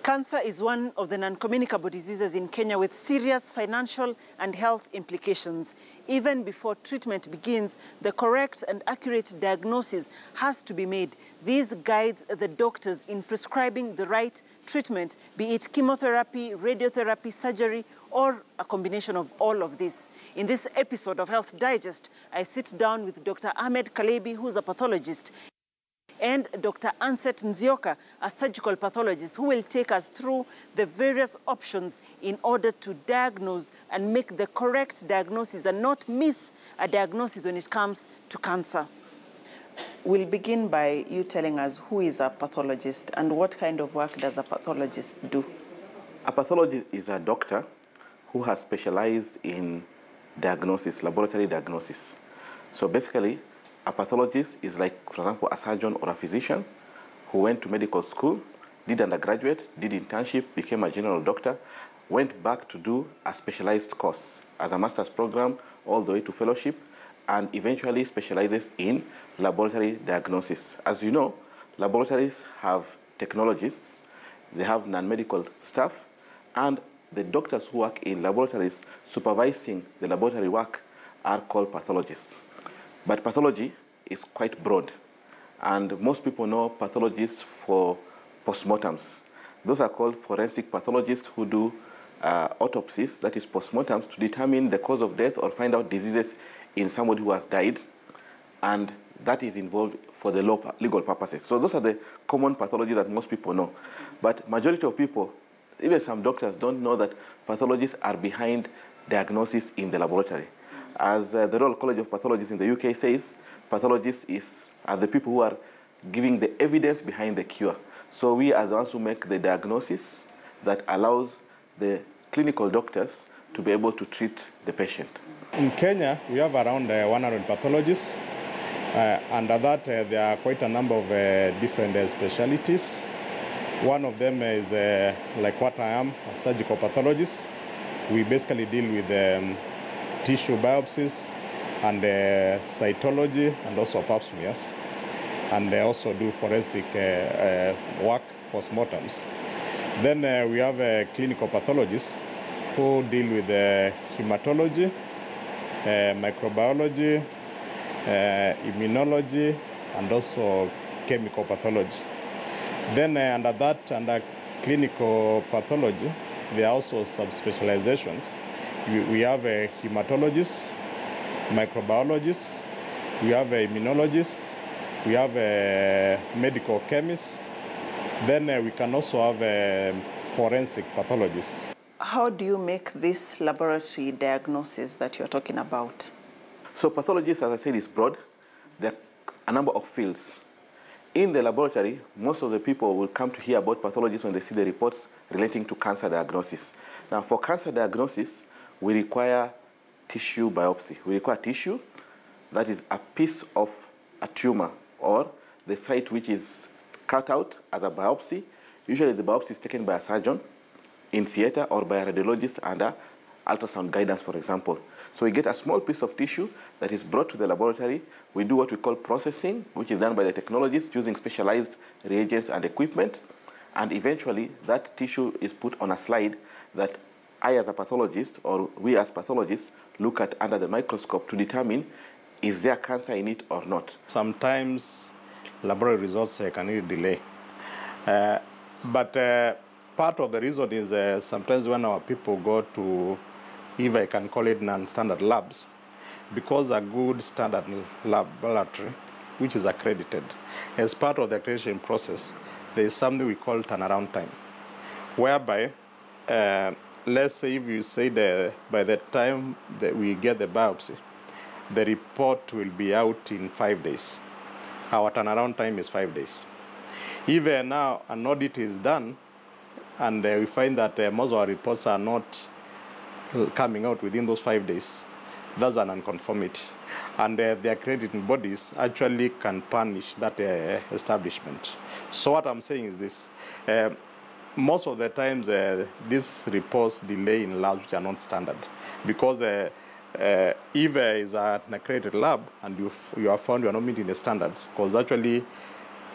Cancer is one of the non-communicable diseases in Kenya with serious financial and health implications. Even before treatment begins, the correct and accurate diagnosis has to be made. This guides the doctors in prescribing the right treatment, be it chemotherapy, radiotherapy, surgery, or a combination of all of this. In this episode of Health Digest, I sit down with Dr. Ahmed Kalebi, who's a pathologist, and Dr. Anset Nzioka, a surgical pathologist, who will take us through the various options in order to diagnose and make the correct diagnosis and not miss a diagnosis when it comes to cancer. We'll begin by you telling us who is a pathologist and what kind of work does a pathologist do? A pathologist is a doctor who has specialized in diagnosis, laboratory diagnosis. So basically, a pathologist is like, for example, a surgeon or a physician who went to medical school, did undergraduate, did internship, became a general doctor, went back to do a specialized course as a master's program all the way to fellowship, and eventually specializes in laboratory diagnosis. As you know, laboratories have technologists, they have non-medical staff, and the doctors who work in laboratories supervising the laboratory work are called pathologists. But pathology is quite broad, and most people know pathologists for postmortems. Those are called forensic pathologists who do autopsies, that is postmortems, to determine the cause of death or find out diseases in somebody who has died, and that is involved for the legal purposes. So those are the common pathologies that most people know. But majority of people, even some doctors, don't know that pathologists are behind diagnosis in the laboratory. As the Royal College of Pathologists in the UK says, pathologists are the people who are giving the evidence behind the cure. So we are the ones who make the diagnosis that allows the clinical doctors to be able to treat the patient. In Kenya, we have around 100 pathologists. Under that, there are quite a number of different specialties. One of them is like what I am, a surgical pathologist. We basically deal with tissue biopsies and cytology and also pap smears, and they also do forensic work, postmortems. Then we have clinical pathologists who deal with hematology, microbiology, immunology, and also chemical pathology. Then under that, under clinical pathology, there are also subspecializations. We have hematologists, microbiologists, we have immunologists, we have medical chemists, then we can also have forensic pathologists. How do you make this laboratory diagnosis that you're talking about? So pathologists, as I said, is broad. There are a number of fields. In the laboratory, most of the people will come to hear about pathologists when they see the reports relating to cancer diagnosis. Now, for cancer diagnosis, we require tissue biopsy. We require tissue, that is a piece of a tumor or the site which is cut out as a biopsy. Usually the biopsy is taken by a surgeon in theater or by a radiologist under ultrasound guidance, for example. So we get a small piece of tissue that is brought to the laboratory. We do what we call processing, which is done by the technologists using specialized reagents and equipment. And eventually that tissue is put on a slide that I, as a pathologist, or we as pathologists, look at under the microscope to determine is there cancer in it or not. Sometimes laboratory results can need delay. But part of the reason is sometimes when our people go to, if I can call it non-standard labs, because a good standard laboratory, which is accredited, as part of the accreditation process, there is something we call turnaround time, whereby let's say if you say that by the time that we get the biopsy, the report will be out in 5 days. Our turnaround time is 5 days. If now an audit is done and we find that most of our reports are not coming out within those 5 days, that's an unconformity. And the accrediting bodies actually can punish that establishment. So what I'm saying is this. Most of the times, these reports delay in labs which are not standard. Because if there is an accredited lab and you are found you are not meeting the standards, because actually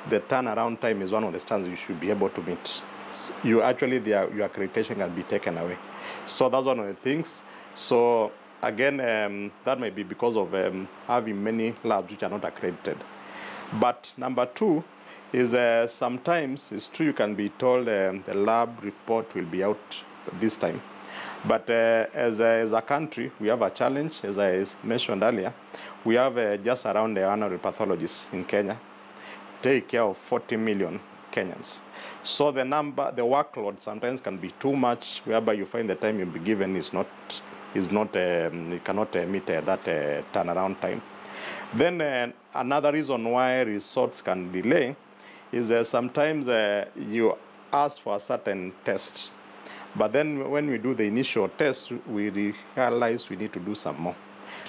the turnaround time is one of the standards you should be able to meet. You actually, your accreditation can be taken away. So that's one of the things. So again, that may be because of having many labs which are not accredited. But number two is sometimes it's true you can be told the lab report will be out this time. But as a country, we have a challenge, as I mentioned earlier. We have just around 100 pathologists in Kenya, take care of 40 million Kenyans. So the workload sometimes can be too much, whereby you find the time you'll be given you cannot meet that turnaround time. Then another reason why results can delay is sometimes you ask for a certain test, but then when we do the initial test, we realize we need to do some more.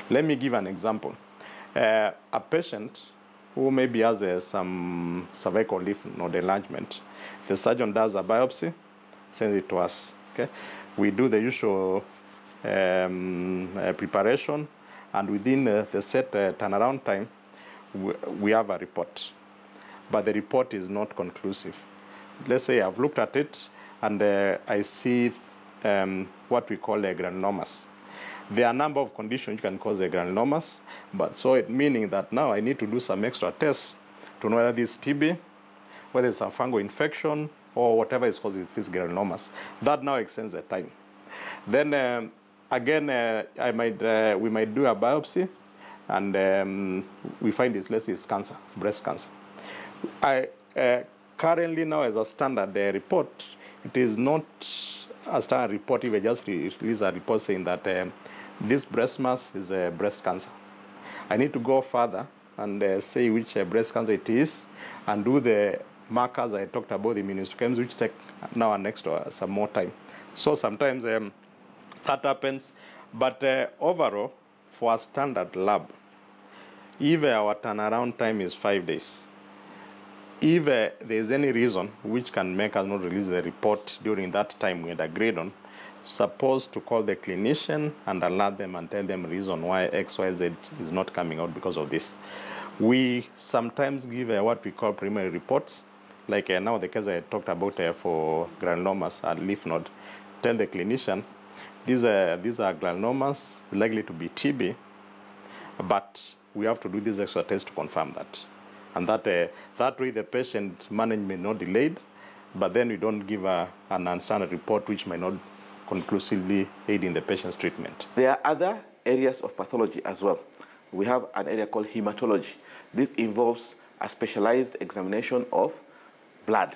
Let me give an example. A patient who maybe has some cervical lymph node enlargement, the surgeon does a biopsy, sends it to us. Okay? We do the usual preparation, and within the set turnaround time, we have a report. But the report is not conclusive. Let's say I've looked at it, and I see what we call granulomas. There are a number of conditions you can cause granulomas, but so it meaning that now I need to do some extra tests to know whether this is TB, whether it's a fungal infection, or whatever is causing these granulomas. That now extends the time. Then again, we might do a biopsy, and we find it's cancer, breast cancer. Currently now, as a standard report, it is not a standard report. We just release a report saying that this breast mass is breast cancer. I need to go further and say which breast cancer it is, and do the markers I talked about, the immunohistochemistry, which take now and next some more time. So sometimes that happens, but overall, for a standard lab, if our turnaround time is 5 days, if there is any reason which can make us not release the report during that time we had agreed on, supposed to call the clinician and alert them and tell them the reason why XYZ is not coming out because of this. We sometimes give what we call preliminary reports, like now the case I talked about for granulomas and lymph node. Tell the clinician, these are granulomas, likely to be TB, but we have to do this extra test to confirm that. And that way the patient management not delayed, but then we don't give an unstandard report which may not conclusively aid in the patient's treatment. There are other areas of pathology as well. We have an area called hematology. This involves a specialized examination of blood,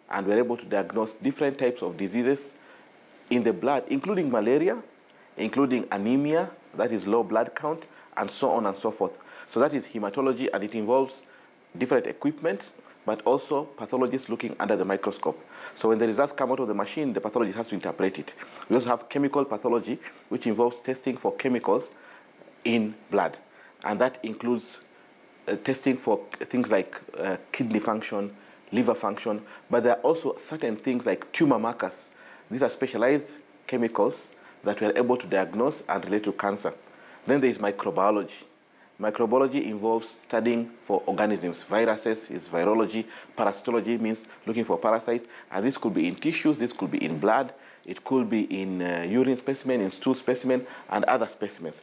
and we're able to diagnose different types of diseases in the blood, including malaria, including anemia, that is low blood count, and so on and so forth. So that is hematology, and it involves different equipment, but also pathologists looking under the microscope. So when the results come out of the machine, the pathologist has to interpret it. We also have chemical pathology, which involves testing for chemicals in blood. And that includes testing for things like kidney function, liver function, but there are also certain things like tumor markers. These are specialized chemicals that we are able to diagnose and relate to cancer. Then there is microbiology. Microbiology involves studying for organisms. Viruses is virology. Parasitology means looking for parasites. And this could be in tissues, this could be in blood, it could be in urine specimen, in stool specimen, and other specimens.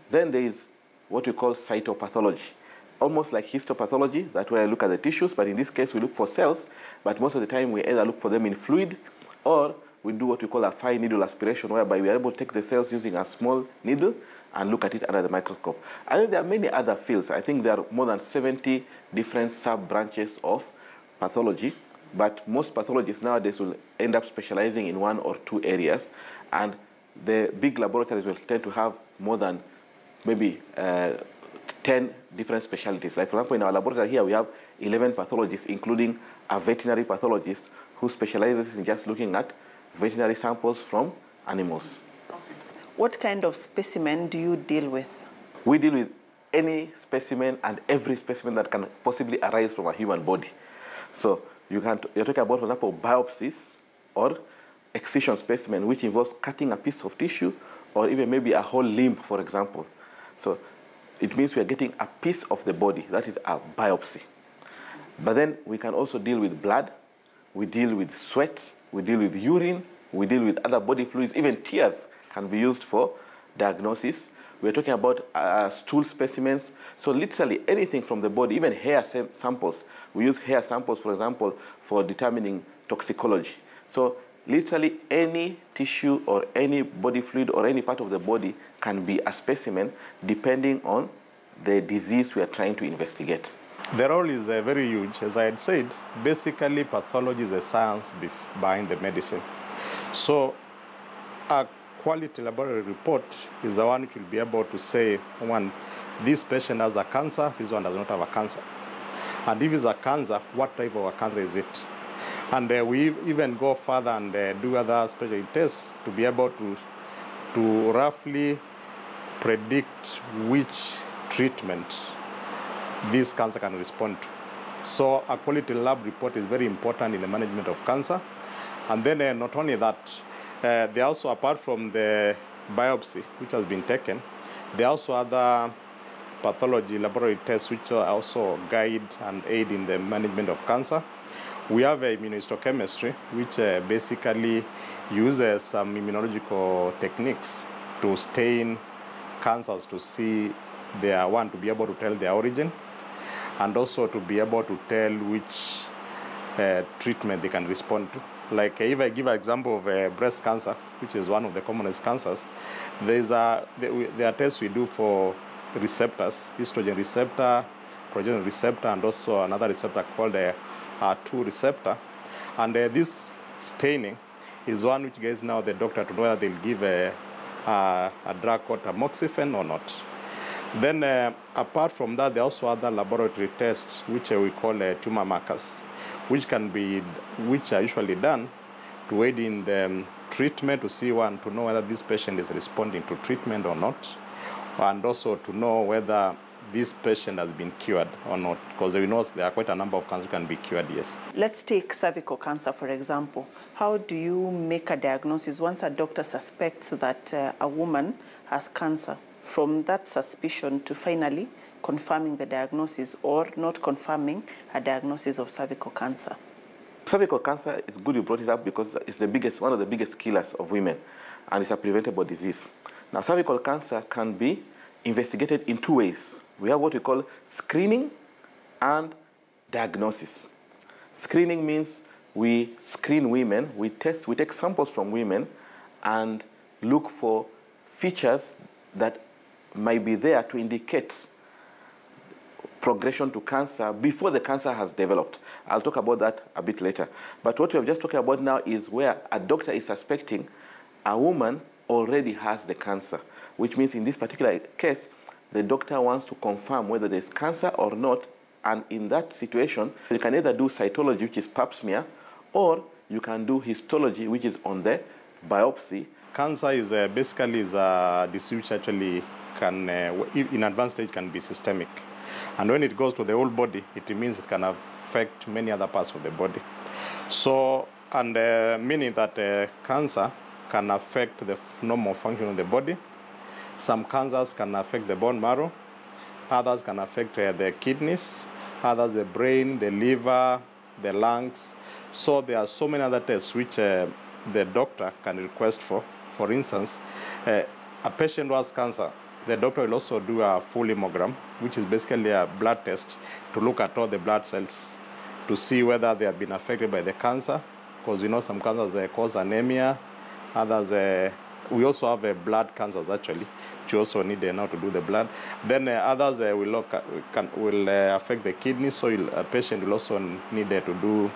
Then there is what we call cytopathology. Almost like histopathology, that's where I look at the tissues, but in this case we look for cells, but most of the time we either look for them in fluid, or we do what we call a fine needle aspiration, whereby we are able to take the cells using a small needle and look at it under the microscope. I think there are many other fields. I think there are more than 70 different sub-branches of pathology, but most pathologists nowadays will end up specializing in one or two areas, and the big laboratories will tend to have more than maybe 10 different specialties. Like for example, in our laboratory here, we have 11 pathologists, including a veterinary pathologist who specializes in just looking at veterinary samples from animals. What kind of specimen do you deal with? We deal with any specimen and every specimen that can possibly arise from a human body. So you're talking about, for example, biopsies or excision specimen, which involves cutting a piece of tissue or even maybe a whole limb, for example. So it means we are getting a piece of the body. That is a biopsy. But then we can also deal with blood, we deal with sweat, we deal with urine, we deal with other body fluids, even tears can be used for diagnosis. We're talking about stool specimens. So literally anything from the body, even hair samples. We use hair samples, for example, for determining toxicology. So literally any tissue or any body fluid or any part of the body can be a specimen depending on the disease we are trying to investigate. The role is very huge. As I had said, basically pathology is a science behind the medicine. So a quality laboratory report is the one which will be able to say, one, this patient has a cancer, this one does not have a cancer. And if it's a cancer, what type of a cancer is it? And we even go further and do other special tests to be able to roughly predict which treatment this cancer can respond to. So a quality lab report is very important in the management of cancer. And then not only that, they also, apart from the biopsy which has been taken, there are also other pathology laboratory tests which also guide and aid in the management of cancer. We have immunohistochemistry, which basically uses some immunological techniques to stain cancers to see their one, to be able to tell their origin, and also to be able to tell which treatment they can respond to. Like if I give an example of breast cancer, which is one of the commonest cancers, there are tests we do for receptors, estrogen receptor, progesterone receptor, and also another receptor called the R2 receptor. And this staining is one which gives now the doctor to know whether they'll give a drug called tamoxifen or not. Then apart from that, there are also other laboratory tests which we call tumor markers, which are usually done to aid in the treatment, to see one, to know whether this patient is responding to treatment or not, and also to know whether this patient has been cured or not, because we know there are quite a number of cancers can be cured, yes. Let's take cervical cancer, for example. How do you make a diagnosis once a doctor suspects that a woman has cancer, from that suspicion to finally confirming the diagnosis or not confirming a diagnosis of cervical cancer? Cervical cancer is good you brought it up because it's one of the biggest killers of women, and it's a preventable disease. Now, cervical cancer can be investigated in two ways. We have what we call screening and diagnosis. Screening means we screen women, we take samples from women and look for features that might be there to indicate progression to cancer before the cancer has developed. I'll talk about that a bit later. But what we have just talked about now is where a doctor is suspecting a woman already has the cancer, which means in this particular case, the doctor wants to confirm whether there's cancer or not. And in that situation, you can either do cytology, which is pap smear, or you can do histology, which is on the biopsy. Cancer is basically a disease which actually can, in advanced stage, can be systemic. And when it goes to the whole body, it means it can affect many other parts of the body. So, and meaning that cancer can affect the normal function of the body. Some cancers can affect the bone marrow. Others can affect the kidneys. Others the brain, the liver, the lungs. So there are so many other tests which the doctor can request for. For instance, a patient who has cancer, the doctor will also do a full hemogram, which is basically a blood test to look at all the blood cells to see whether they have been affected by the cancer, because we know some cancers cause anemia. Others, we also have blood cancers actually, which also need now to do the blood. Then others will affect the kidney, so a patient will also need to do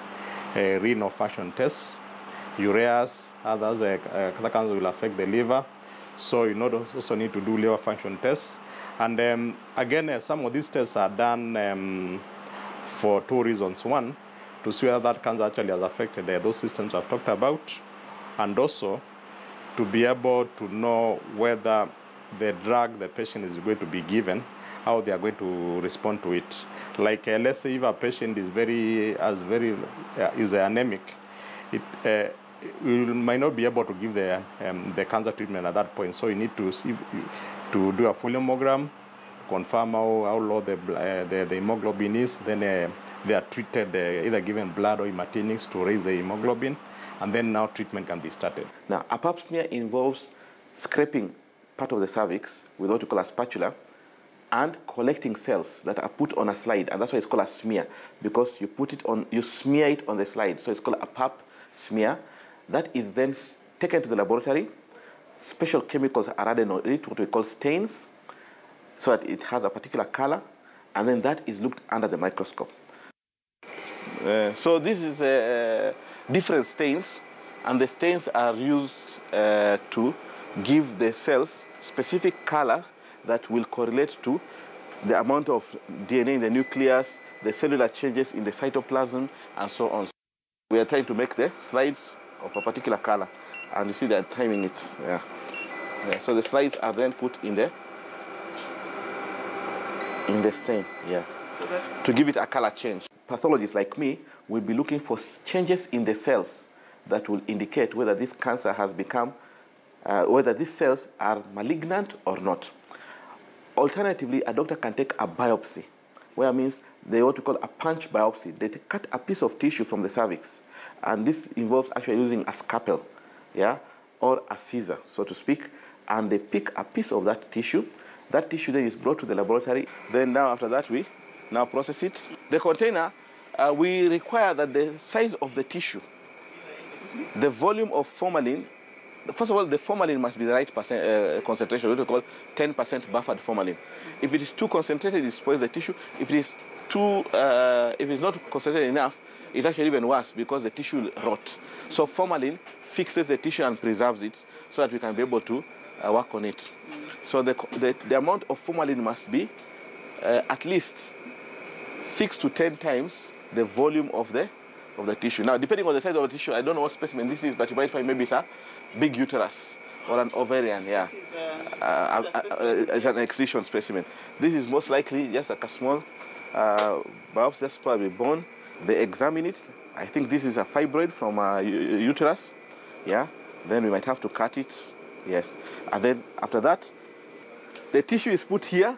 renal function tests, ureas. Others, other cancers will affect the liver, so you also need to do liver function tests. And again, some of these tests are done for two reasons. One, to see whether that cancer actually has affected those systems I've talked about, and also to be able to know whether the drug the patient is going to be given, how they are going to respond to it. Like let's say if a patient is anemic, you might not be able to give the cancer treatment at that point. So you need to do a full hemogram, confirm how low the hemoglobin is, then they are treated, either given blood or hematinics to raise the hemoglobin, and then now treatment can be started. Now, a pap smear involves scraping part of the cervix with what we call a spatula and collecting cells that are put on a slide, and that's why it's called a smear, because you smear it on the slide. So it's called a pap smear. That is then taken to the laboratory. Special chemicals are added on it, what we call stains, so that it has a particular color, and then that is looked under the microscope. So this is different stains, and the stains are used to give the cells specific color that will correlate to the amount of DNA in the nucleus, the cellular changes in the cytoplasm, and so on. We are trying to make the slides of a particular color, and you see they're timing it. Yeah. So the slides are then put in the stain, yeah, so that's to give it a color change. Pathologists like me will be looking for changes in the cells that will indicate whether this cancer has become, whether these cells are malignant or not. Alternatively, a doctor can take a biopsy, where means they what we call a punch biopsy. They cut a piece of tissue from the cervix, and this involves actually using a scalpel, yeah, or a scissor, so to speak, and they pick a piece of that tissue. That tissue then is brought to the laboratory. Then now after that, we now process it. The container, we require that the size of the tissue, the volume of formalin, first of all, the formalin must be the right concentration, what we call 10% buffered formalin. If it is too concentrated, it spoils the tissue. If it is if it's not concentrated enough, it's actually even worse because the tissue will rot. So formalin fixes the tissue and preserves it so that we can be able to work on it. So the amount of formalin must be at least 6 to 10 times the volume of the tissue. Now, depending on the size of the tissue, I don't know what specimen this is, but you might find maybe it's a big uterus or an ovarian, yeah. It's an excision specimen. This is most likely just like a small biopsy, that's probably bone. They examine it. I think this is a fibroid from a uterus, yeah. Then we might have to cut it, yes. And then after that, the tissue is put here.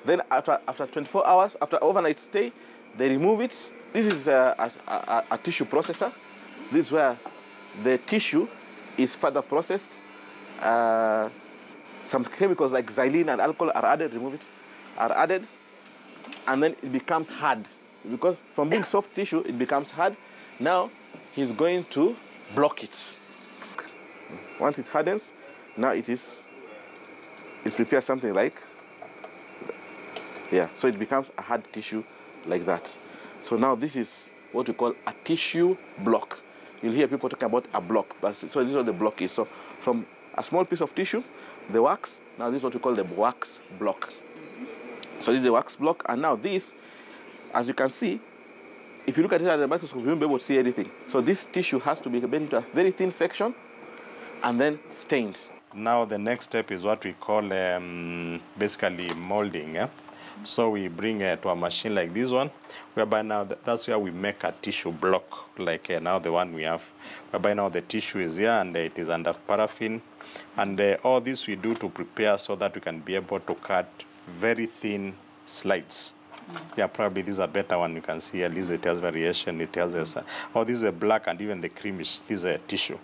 Then after 24 hours, after overnight stay, they remove it. This is a tissue processor. This is where the tissue is further processed. Some chemicals like xylene and alcohol are added, and then it becomes hard. Because from being soft tissue, it becomes hard. Now, he's going to block it. Once it hardens, now it prepares something like, yeah, so it becomes a hard tissue like that. So now this is what we call a tissue block. You'll hear people talking about a block, but so this is what the block is. So from a small piece of tissue, the wax, now this is what we call the wax block. So this is the wax block, and now this, as you can see, if you look at it at the microscope, you won't be able to see anything. So this tissue has to be made into a very thin section and then stained. Now the next step is what we call basically molding. Yeah? So we bring it to a machine like this one, whereby now that's where we make a tissue block, like now the one we have, whereby now the tissue is here and it is under paraffin. And all this we do to prepare so that we can be able to cut very thin slides. Yeah, probably this is a better one. You can see at least it has variation. It has this, oh, this is a black and even the creamish. This is a tissue,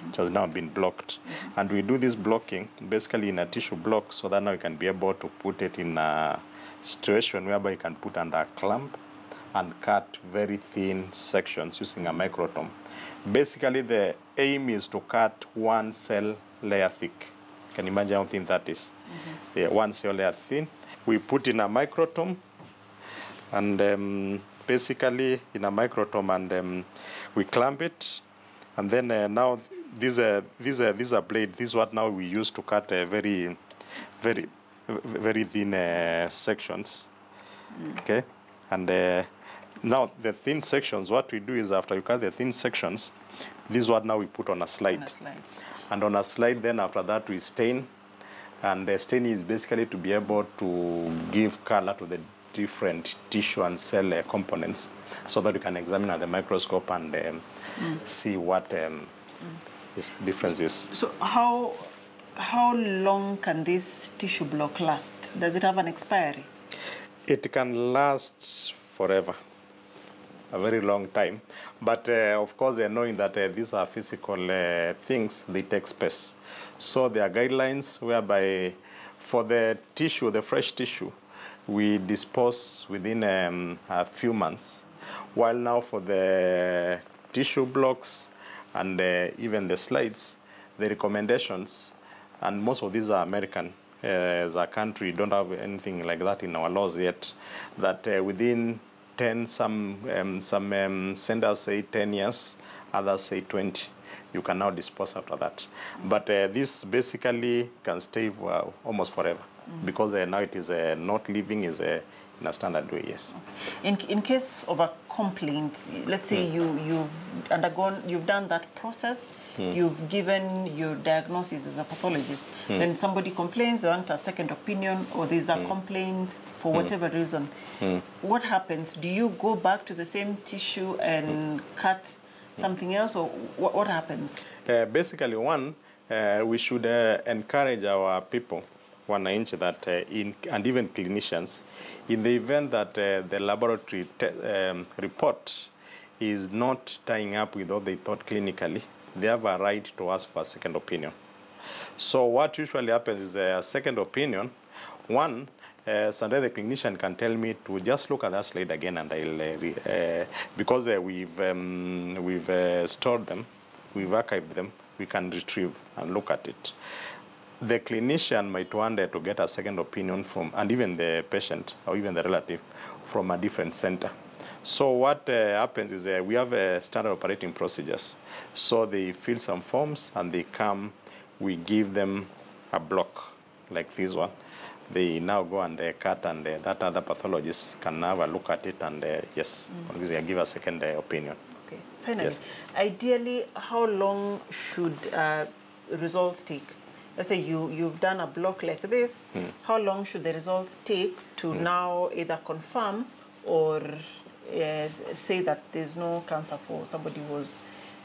which has now been blocked. And we do this blocking basically in a tissue block so that now you can be able to put it in a situation whereby you can put under a clamp and cut very thin sections using a microtome. Basically, the aim is to cut one cell layer thick. Can you imagine how thin that is? Yeah, one cell layer thin. We put in a microtome. And basically in a microtome, and we clamp it, and then now these are blade. This is what now we use to cut very thin sections. Okay, and now the thin sections. What we do is after you cut the thin sections, this is what now we put on a slide. And on a slide, then after that we stain, and the stain is basically to be able to give color to the different tissue and cell components so that you can examine at the microscope and see what difference is. So how long can this tissue block last? Does it have an expiry? It can last forever. a very long time. But of course, knowing that these are physical things, they take space. So there are guidelines whereby for the tissue, the fresh tissue, we dispose within a few months. While now for the tissue blocks and even the slides, the recommendations, and most of these are American. As a country, don't have anything like that in our laws yet, that within 10, some centers say 10 years, others say 20. You can now dispose after that. But this basically can stay almost forever, because now it is not living is in a standard way, yes. In case of a complaint, let's say you've done that process, you've given your diagnosis as a pathologist, then somebody complains, they want a second opinion, or there's a complaint for whatever reason. What happens? Do you go back to the same tissue and cut something else, or what happens? Basically, one, we should encourage our people, wananchi, that and even clinicians, in the event that the laboratory report is not tying up with what they thought clinically, they have a right to ask for a second opinion. So what usually happens is a second opinion. One, sometimes the clinician can tell me to just look at that slide again, and I'll because we've stored them, we've archived them, we can retrieve and look at it. The clinician might want to get a second opinion from, and even the patient or even the relative, from a different center. So what happens is we have standard operating procedures. So they fill some forms and they come, we give them a block like this one. They now go and cut, and that other pathologist can have a look at it and yes, give a second opinion. Okay, finally, yes. Ideally, how long should results take? Let's say you've done a block like this, how long should the results take to now either confirm or say that there's no cancer for somebody who was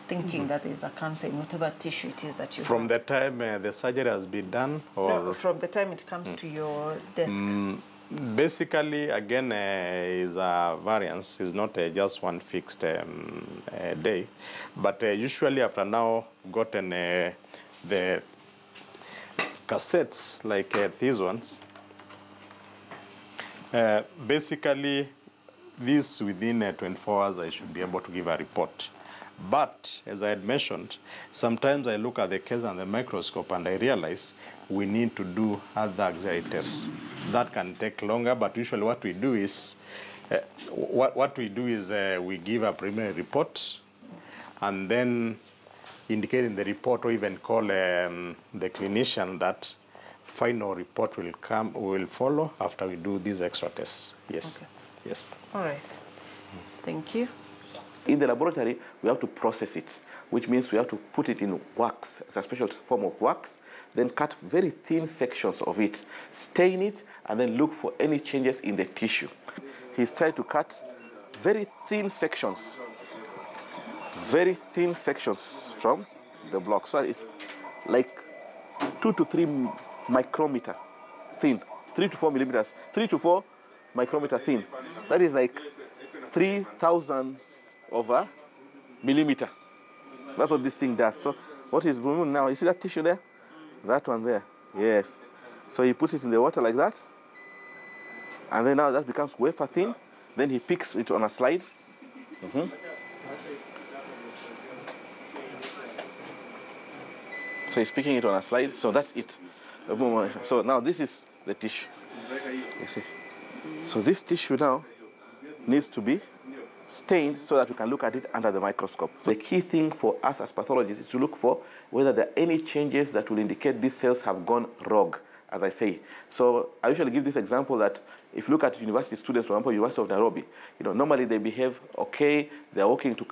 thinking that there's a cancer in whatever tissue it is that you From have? the time the surgery has been done? Or No, from the time it comes to your desk. Basically, again, is a variance. It's not just one fixed day. But usually after now gotten the cassettes like these ones, basically this within 24 hours I should be able to give a report. But as I had mentioned, sometimes I look at the case on the microscope and I realize we need to do other auxiliary tests. That can take longer, but usually what we do is we give a preliminary report and then indicate in the report, or even call the clinician that final report will follow after we do these extra tests. Yes. Okay. Yes. All right. Thank you. In the laboratory, we have to process it, which means we have to put it in wax. It's a special form of wax. Then cut very thin sections of it, stain it, and then look for any changes in the tissue. He's trying to cut very thin sections from the block. So it's like 2 to 3 micrometer thin, 3 to 4 millimeters, 3 to 4 micrometer thin. That is like 3,000 of a millimeter. That's what this thing does. So what he's doing now, you see that tissue there? That one there, yes. So he puts it in the water like that, and then now that becomes wafer thin. Then he picks it on a slide. So he's picking it on a slide, so that's it. So now this is the tissue, you see. So this tissue now needs to be stained so that we can look at it under the microscope. The key thing for us as pathologists is to look for whether there are any changes that will indicate these cells have gone rogue, as I say. So I usually give this example that if you look at university students, for example, University of Nairobi, normally they behave okay, they're walking to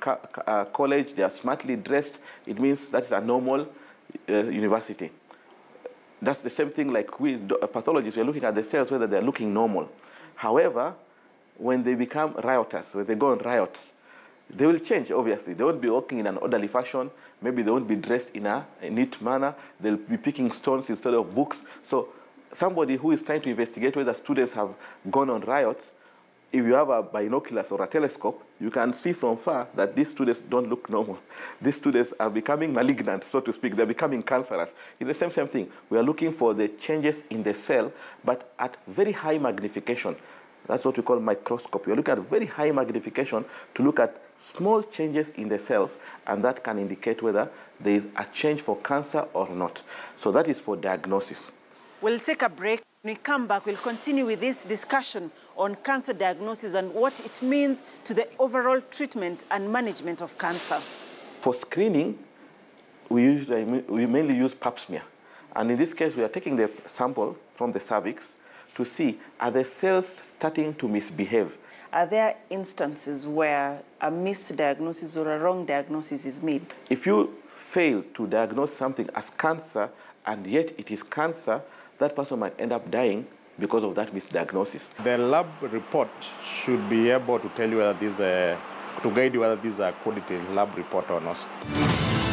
college, they are smartly dressed. It means that's a normal university. That's the same thing like we pathologists, we're looking at the cells, whether they're looking normal. However, when they become riotous, when they go on riot, they will change, obviously. They won't be walking in an orderly fashion. Maybe they won't be dressed in a neat manner. They'll be picking stones instead of books. So somebody who is trying to investigate whether students have gone on riot if you have a binoculars or a telescope, you can see from far that these students don't look normal. These students are becoming malignant, so to speak. They're becoming cancerous. It's the same thing. We are looking for the changes in the cell, but at very high magnification. That's what we call microscopy. We're looking at very high magnification to look at small changes in the cells, and that can indicate whether there is a change for cancer or not. So that is for diagnosis. We'll take a break. When we come back, we'll continue with this discussion on cancer diagnosis and what it means to the overall treatment and management of cancer. For screening, we mainly use pap smear. And in this case, we are taking the sample from the cervix to see, are the cells starting to misbehave? Are there instances where a misdiagnosis or a wrong diagnosis is made? If you fail to diagnose something as cancer and yet it is cancer, that person might end up dying because of that misdiagnosis. The lab report should be able to tell you whether this, to guide you whether this is a quality lab report or not.